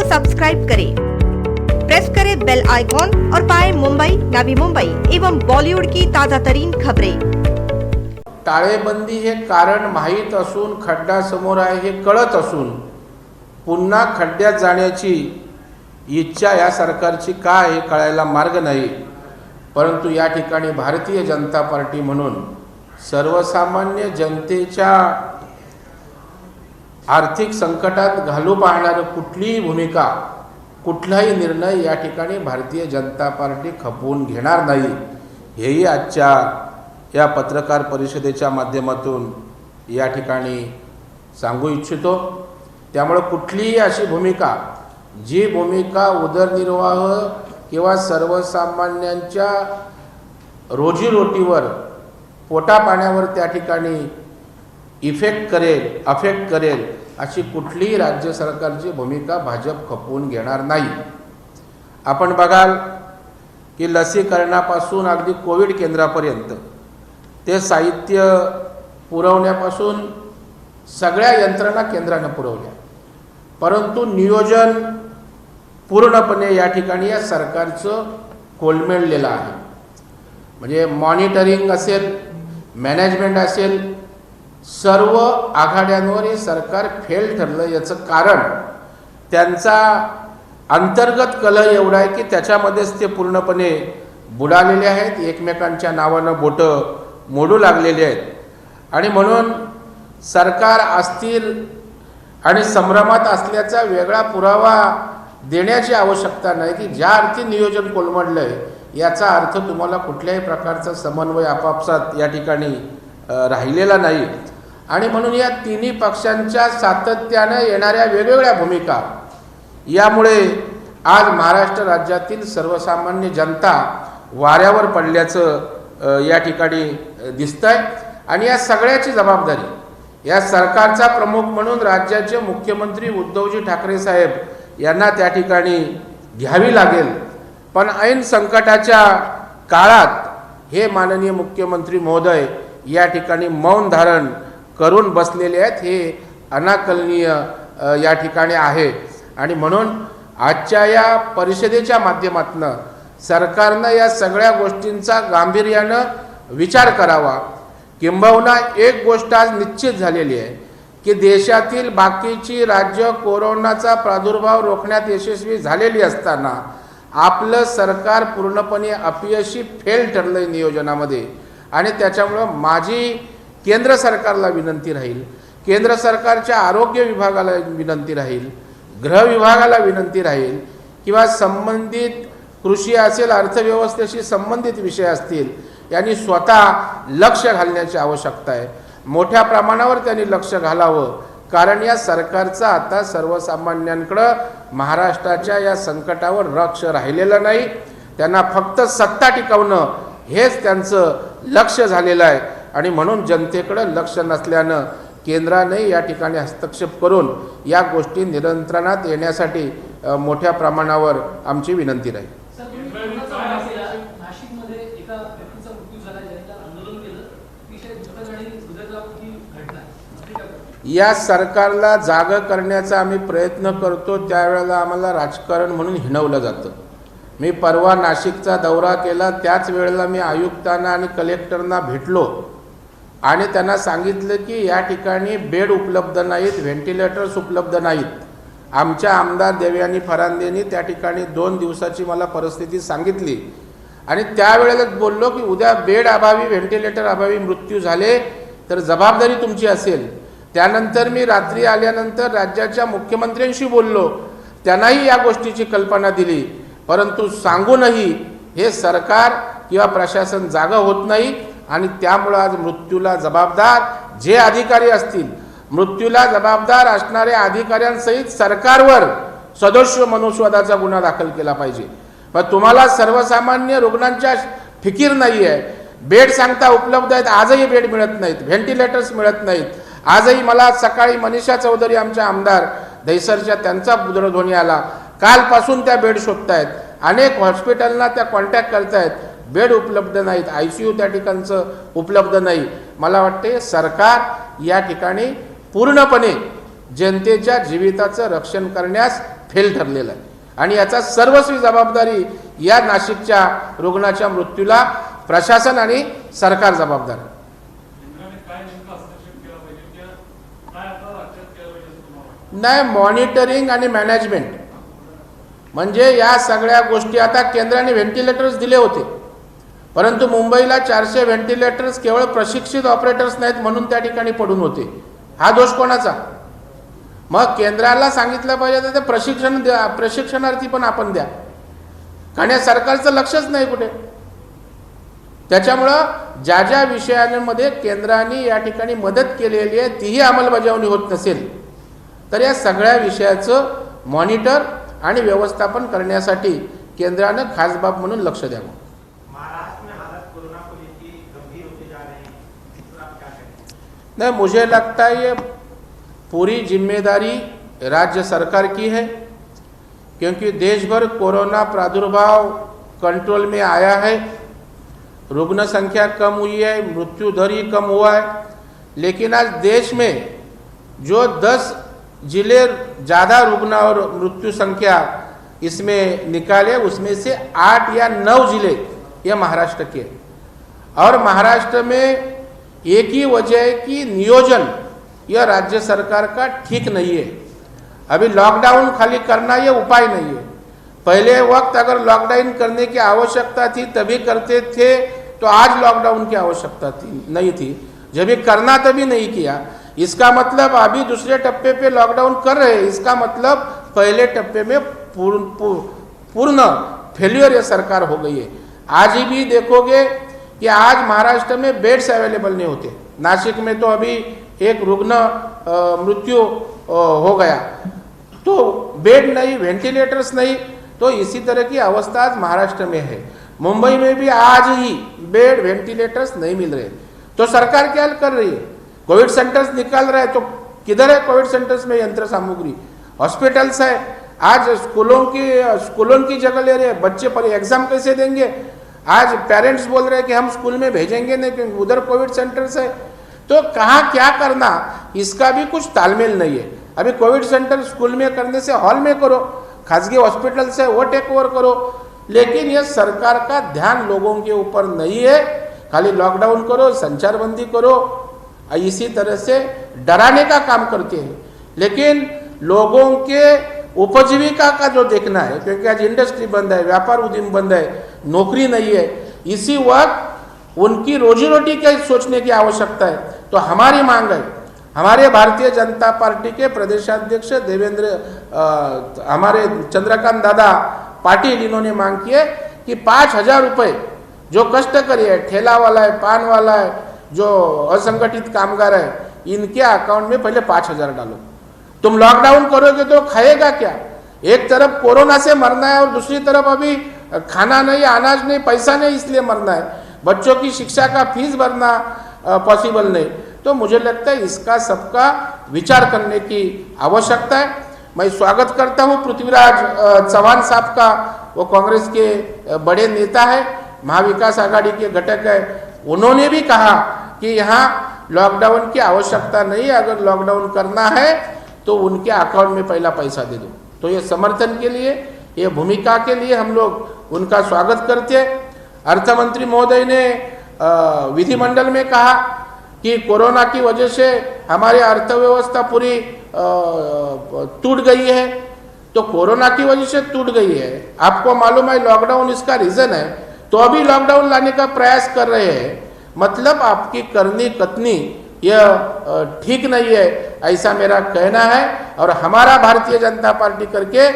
Subscribe करें, press करें bell icon और पाएं मुंबई, नवी मुंबई एवं बॉलीवुड की ताजा तरीन खबरें। टाळेबंदी हे कारण माहीत असून खड्डा समोर आहे हे कळत असून पुन्हा खड्ड्यात जाण्याची इच्छा या सरकारची का हे कळायला मार्ग नाही। परंतु या ठिकाणी भारतीय जनता पार्टी म्हणून सर्वसामान्य जनतेच्या आर्थिक संकटात घालू पाहणारी कुठलीही भूमिका, कुठलाही निर्णय या ठिकाणी भारतीय जनता पार्टी खपवून घेणार नाही, हेही आजच्या या पत्रकार परिषदेच्या माध्यमातून या ठिकाणी सांगू इच्छितो। त्यामुळे कुठलीही अशी भूमिका, जी भूमिका उदरनिर्वाह किंवा सर्वसामान्यांच्या रोजीरोटीवर, पोटापाण्यावर त्या ठिकाणी अफेक्ट करेल अशी कुठलीही राज्य सरकारची भूमिका भाजप खपवून घेणार नाही। आपण बघाल की लसीकरणापासून अगदी कोविड केंद्रापर्यंत ते साहित्य पुरवण्यापासून सगळ्या यंत्रणा केंद्राने पुरवल्या, परंतु नियोजन पूर्णपणे या ठिकाणी या सरकारचं कोलमडलेलं आहे। म्हणजे मॉनिटरिंग असेल, मॅनेजमेंट असेल, सर्व आघाड्यांवर हे सरकार फेल ठरलं। याचं कारण त्यांचा अंतर्गत कलह एवढा आहे की त्याच्यामध्येच ते पूर्णपणे बुडालेले आहेत, एकमेकांच्या नावानं बोटं मोडू लागलेले आहेत। आणि म्हणून सरकार अस्थिर आणि संभ्रमात असल्याचा वेगळा पुरावा देण्याची आवश्यकता नाही की ज्या अर्थी नियोजन कोलमडलं आहे याचा अर्थ तुम्हाला कुठल्याही प्रकारचा समन्वय आपापसात या ठिकाणी राहिलेला नाही। आणि म्हणून या तिन्ही पक्षांच्या सातत्याने येणाऱ्या वेगवेगळ्या भूमिका यामुळे आज महाराष्ट्र राज्यातील सर्वसामान्य जनता वाऱ्यावर पडल्याचं या ठिकाणी दिसतंय। आणि या सगळ्याची जबाबदारी या सरकारचा प्रमुख म्हणून राज्याचे मुख्यमंत्री उद्धवजी ठाकरे साहेब यांना त्या ठिकाणी घ्यावी लागेल। पण ऐन संकटाच्या काळात हे माननीय मुख्यमंत्री महोदय या ठिकाणी मौन धारण करून बसलेले आहेत, हे अनाकलनीय या ठिकाणी आहे। आणि म्हणून आजच्या या परिषदेच्या माध्यमातून सरकारनं या सगळ्या गोष्टींचा गांभीर्यानं विचार करावा। किंबहुना एक गोष्ट आज निश्चित झालेली आहे की देशातील बाकीची राज्य कोरोनाचा प्रादुर्भाव रोखण्यात यशस्वी झालेली असताना आपलं सरकार पूर्णपणे अपयशी फेल ठरलंय नियोजनामध्ये। आणि त्याच्यामुळं माझी केंद्र सरकारला विनंती राहील, केंद्र सरकारच्या आरोग्य विभागाला विनंती राहील, गृह विभागाला विनंती राहील किंवा संबंधित कृषी असेल, अर्थव्यवस्थेशी संबंधित विषय असतील, यांनी स्वतः लक्ष घालण्याची आवश्यकता आहे। मोठ्या प्रमाणावर त्यांनी लक्ष घालावं, कारण या सरकारचं आता सर्वसामान्यांकडं महाराष्ट्राच्या या संकटावर लक्ष राहिलेलं नाही। त्यांना फक्त सत्ता टिकवणं हेच त्यांचं लक्ष झालेलं आहे। आणि म्हणून जनतेकडं लक्ष नसल्यानं केंद्राने या ठिकाणी हस्तक्षेप करून या गोष्टी नियंत्रणात येण्यासाठी मोठ्या प्रमाणावर आमची विनंती राहील। या सरकारला जागा करण्याचा आम्ही प्रयत्न करतो, त्यावेळेला आम्हाला राजकारण म्हणून हिणवलं जातं। मी परवा नाशिकचा दौरा केला, त्याच वेळेला मी आयुक्तांना आणि कलेक्टरना भेटलो आणि त्यांना सांगितलं की या ठिकाणी बेड उपलब्ध नाहीत, व्हेंटिलेटर्स उपलब्ध नाहीत। आमच्या आमदार देवयानी फरांदेंनी त्या ठिकाणी 2 दिवसाची मला परिस्थिती सांगितली आणि त्यावेळेलाच बोललो की उद्या बेड अभावी, व्हेंटिलेटर अभावी मृत्यू झाले तर जबाबदारी तुमची असेल। त्यानंतर मी रात्री आल्यानंतर राज्याच्या मुख्यमंत्र्यांशी बोललो, त्यांनाही या गोष्टीची कल्पना दिली, परंतु सांगूनही हे सरकार किंवा प्रशासन जागा होत नाही। आणि त्यामुळे आज मृत्यूला जबाबदार जे अधिकारी असतील, मृत्यूला जबाबदार असणाऱ्या अधिकाऱ्यांसहित सरकारवर सदोष मनुस्वादाचा गुन्हा दाखल केला पाहिजे। पण तुम्हाला सर्वसामान्य रुग्णांच्या फिकीर नाही आहे। बेड सांगता उपलब्ध आहेत, आजही बेड मिळत नाहीत, व्हेंटिलेटर्स मिळत नाहीत। आजही मला सकाळी मनीषा चौधरी आमच्या आमदार दहिसरच्या त्यांचा दूरध्वनी आला, कालपासून त्या बेड शोधतायत, अनेक हॉस्पिटलना त्या कॉन्टॅक्ट करतायत, बेड उपलब्ध नाहीत, ICU त्या ठिकाणचं उपलब्ध नाही। मला वाटते सरकार या ठिकाणी पूर्णपणे जनतेच्या जीविताचं रक्षण करण्यास फेल ठरलेला आहे आणि याचा सर्वस्वी जबाबदारी या नाशिकच्या रुग्णाच्या मृत्यूला प्रशासन आणि सरकार जबाबदार आहे. नाही, मॉनिटरिंग आणि मॅनेजमेंट म्हणजे या सगळ्या गोष्टी. आता केंद्राने व्हेंटिलेटर्स दिले होते, परंतु मुंबईला 400 व्हेंटिलेटर्स केवळ प्रशिक्षित ऑपरेटर्स नाहीत म्हणून त्या ठिकाणी पडून होते. हा दोष कोणाचा? मग केंद्राला सांगितलं पाहिजे तर ते प्रशिक्षण द्या, प्रशिक्षणार्थी पण आपण द्या, कारण या सरकारचं लक्षच नाही कुठे. त्याच्यामुळं ज्या ज्या विषयांमध्ये केंद्राने या ठिकाणी मदत केलेली आहे तीही अंमलबजावणी होत नसेल तर या सगळ्या विषयाचं मॉनिटर आणि व्यवस्थापन करण्यासाठी केंद्रानं खास बाब म्हणून लक्ष द्यावं. महाराष्ट्र में हालत कोरोना को लेकर गंभीर होते जा रहे हैं, इस पर आप क्या कहेंगे? नहीं, मुझे लगता है ये पूरी जिम्मेदारी राज्य सरकार की है, क्योंकि देश भर कोरोना प्रादुर्भाव कंट्रोल में आया है, रुग्ण संख्या कम हुई है, मृत्यु दर ही कम हुआ है. लेकिन आज देश में जो 10 जिले ज़्यादा रुग्ण और मृत्यु संख्या इसमें निकाले, उसमें से 8 या 9 जिले ये महाराष्ट्र के, और महाराष्ट्र में एक ही वजह है कि नियोजन यह राज्य सरकार का ठीक नहीं है. अभी लॉकडाउन खाली करना ये उपाय नहीं है. पहले वक्त अगर लॉकडाउन करने की आवश्यकता थी तभी करते थे, तो आज लॉकडाउन की आवश्यकता नहीं थी. जब भी करना तभी नहीं किया. इसका मतलब अभी दूसरे टप्पे पे लॉकडाउन कर रहे हैं, इसका मतलब पहले टप्पे में पूर्ण फेल्यूर ये सरकार हो गई है. आज भी देखोगे कि आज महाराष्ट्र में बेड्स अवेलेबल नहीं होते. नासिक में तो अभी एक रुग्ण मृत्यु हो गया, तो बेड नहीं, वेंटिलेटर्स नहीं, तो इसी तरह की अवस्था आज महाराष्ट्र में है. मुंबई में भी आज ही बेड वेंटिलेटर्स नहीं मिल रहे. तो सरकार क्या कर रही है? कोविड सेंटर्स निकाल रहा है, तो किधर है कोविड सेंटर्स में यंत्र सामग्री? हॉस्पिटल्स है, आज स्कूलों की जगह ले रहे हैं. बच्चे पर एग्जाम कैसे देंगे? आज पेरेंट्स बोल रहे हैं कि हम स्कूल में भेजेंगे नहीं क्योंकि उधर कोविड सेंटर्स है. तो कहाँ क्या करना, इसका भी कुछ तालमेल नहीं है. अभी कोविड सेंटर स्कूल में करने से हॉल में करो, खासगी हॉस्पिटल से वो टेक ओवर करो, लेकिन ये सरकार का ध्यान लोगों के ऊपर नहीं है. खाली लॉकडाउन करो, संचारबंदी करो, इसी तरह से डराने का काम करते हैं. लेकिन लोगों के उपजीविका का जो देखना है, क्योंकि आज इंडस्ट्री बंद है, व्यापार उद्यम बंद है, नौकरी नहीं है, इसी वक्त उनकी रोजी रोटी का सोचने की आवश्यकता है. तो हमारी मांग है, हमारे भारतीय जनता पार्टी के प्रदेशाध्यक्ष हमारे चंद्रकांत दादा पाटिल, इन्होंने मांग की है कि 5,000 रुपये जो कष्टकरी है, ठेला वाला है, पान वाला है, जो असंगठित कामगार है, इनके अकाउंट में पहले 5,000 डालो. तुम लॉकडाउन करोगे तो खाएगा क्या? एक तरफ कोरोना से मरना है और दूसरी तरफ अभी खाना नहीं, अनाज नहीं, पैसा नहीं, इसलिए मरना है. बच्चों की शिक्षा का फीस भरना पॉसिबल नहीं. तो मुझे लगता है इसका सबका विचार करने की आवश्यकता है. मैं स्वागत करता हूँ पृथ्वीराज चौहान साहब का. वो कांग्रेस के बड़े नेता है, महाविकास आघाड़ी के घटक है. उन्होंने भी कहा कि यहाँ लॉकडाउन की आवश्यकता नहीं है, अगर लॉकडाउन करना है तो उनके अकाउंट में पहला पैसा दे दो. तो ये समर्थन के लिए, ये भूमिका के लिए हम लोग उनका स्वागत करते हैं. अर्थमंत्री महोदय ने विधिमंडल में कहा कि कोरोना की वजह से हमारी अर्थव्यवस्था पूरी टूट गई है. तो कोरोना की वजह से टूट गई है, आपको मालूम है लॉकडाउन इसका रीजन है, तो अभी लॉकडाउन लाने का प्रयास कर रहे हैं. मतलब आपकी करनी कतनी यह ठीक नहीं है, ऐसा मेरा कहना है. और हमारा भारतीय जनता पार्टी करके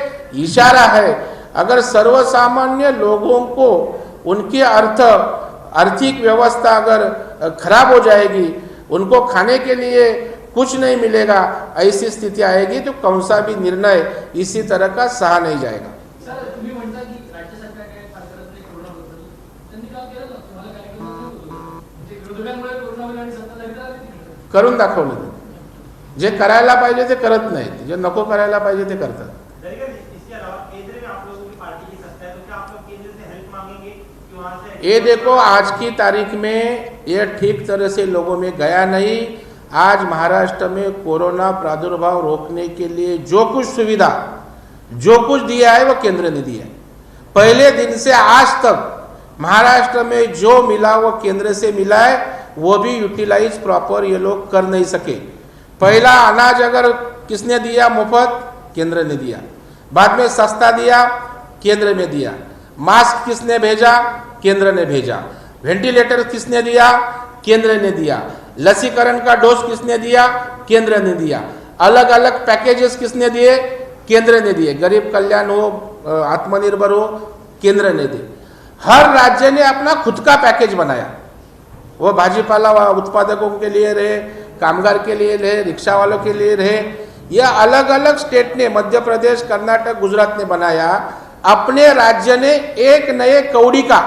इशारा है, अगर सर्वसामान्य लोगों को उनकी आर्थिक व्यवस्था अगर खराब हो जाएगी, उनको खाने के लिए कुछ नहीं मिलेगा, ऐसी स्थिति आएगी, तो कौन सा भी निर्णय इसी तरह का सहा नहीं जाएगा. करून दाखवलं. जे करायला पाहिजे ते करत नाहीत, जे नको करायला पाहिजे ते करतात. ये देखो, आज की तारीख में ये ठीक तरह से लोगों में गया नहीं. आज महाराष्ट्र में कोरोना प्रादुर्भाव रोकने के लिए जो कुछ सुविधा जो कुछ दिया है वो केंद्र ने दिया है। पहले दिन से आज तक महाराष्ट्र में जो मिला वो केंद्र से मिला है, वो भी यूटिलाइज प्रॉपर ये लोग कर नहीं सके। पहला अनाज अगर किसने दिया मुफ्त, केंद्र ने दिया। बाद में सस्ता दिया, केंद्र ने दिया। मास्क किसने भेजा, केंद्र ने भेजा। वेंटिलेटर किसने दिया, केंद्र ने दिया। लसीकरण का डोज किसने दिया, केंद्र ने दिया। अलग अलग पैकेजेस किसने दिए, केंद्र ने दिए। गरीब कल्याण हो, आत्मनिर्भर हो, केंद्र ने दिए। हर राज्य ने अपना खुद का पैकेज बनाया। वो भाजीपाला उत्पादकों के लिए रहे, कामगार के लिए रहे, रिक्शा वालों के लिए रहे, यह अलग अलग स्टेट ने, मध्य प्रदेश, कर्नाटक, गुजरात ने बनाया। अपने राज्य ने एक नए कौड़ी का,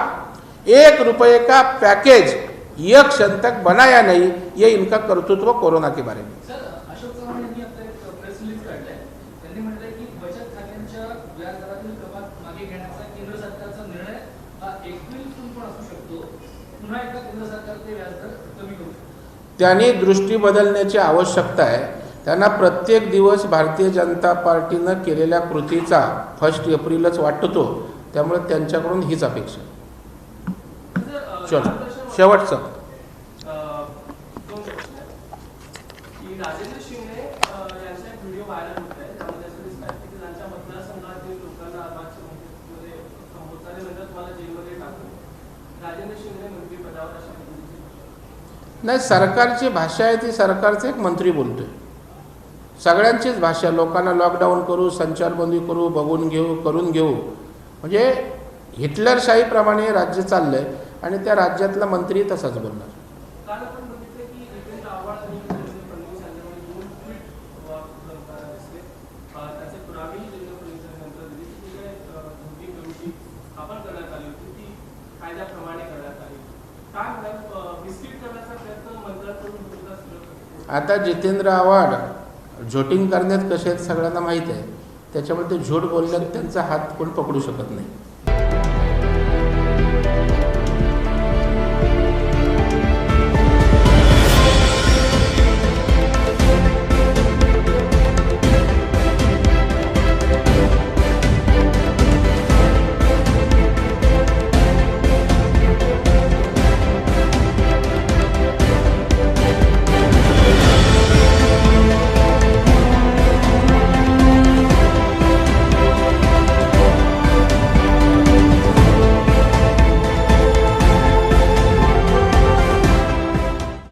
1 रुपये का पैकेज यह क्षण तक बनाया नहीं। ये इनका कर्तृत्व कोरोना के बारे में। सर, अशोक चव्हाण यांनी आपलं एक प्रेस रिलीज काढलंय. त्यांनी म्हटलंय की बचत खात्यांच्या व्याजदरातील कपात मागे घेण्याचा केंद्र सरकारचा निर्णय हा एप्रिलपासून पण असू शकतो. पुन्हा एकदा केंद्र सरकार ते व्याजदर कमी करू शकते. त्यांनी दृष्टी बदलण्याची आवश्यकता आहे. त्यांना प्रत्येक दिवस भारतीय जनता पार्टीनं केलेल्या कृतीचा 1 एप्रिलच वाटतो. त्यामुळे त्यांच्याकडून हीच अपेक्षा. चलो शेवटचं राजेंद्र शिंगणे यांचा एक व्हिडिओ व्हायरल होत आहे. त्यामध्ये असं दिसत आहे की त्यांच्या मतदारसंघातील लोकांना आरक्षणामध्ये संबोधल्यानंतर तुम्हाला जेलमध्ये टाकलं. राजेंद्र शिंगणे मंत्रिपदावर अशा पद्धतीची नाही, सरकारची भाषा आहे ती सरकारचे एक मंत्री बोलतोय. सगळ्यांचीच भाषा. लोकांना लॉकडाऊन करू, संचारबंदी करू, बघून घेऊ, करून घेऊ, म्हणजे हिटलरशाहीप्रमाणे राज्य चाललंय आणि त्या राज्यातला मंत्री तसाच बोलणार. काल आपण बघितलं की जितेंद्र आव्हाड आणि देवेंद्र फडणवीस यांच्यामध्ये 2 ट्विट करताना दिसले. त्याचे पुरावेही देवेंद्र फडणवीस यांनी नंतर दिली की जी धोकी कमिटी स्थापन करण्यात आली होती ती कायद्याप्रमाणे करण्यात आली. काय म्हणाल, बिस्किट करण्याचा प्रयत्न मंत्र्यांकडून सुद्धा सुरू होतो. आता जितेंद्र आव्हाड झोटिंग करण्यात कसे आहेत सगळ्यांना माहीत आहे. त्याच्यामुळे ते झूट बोलल्यात त्यांचा हात कोण पकडू शकत नाही.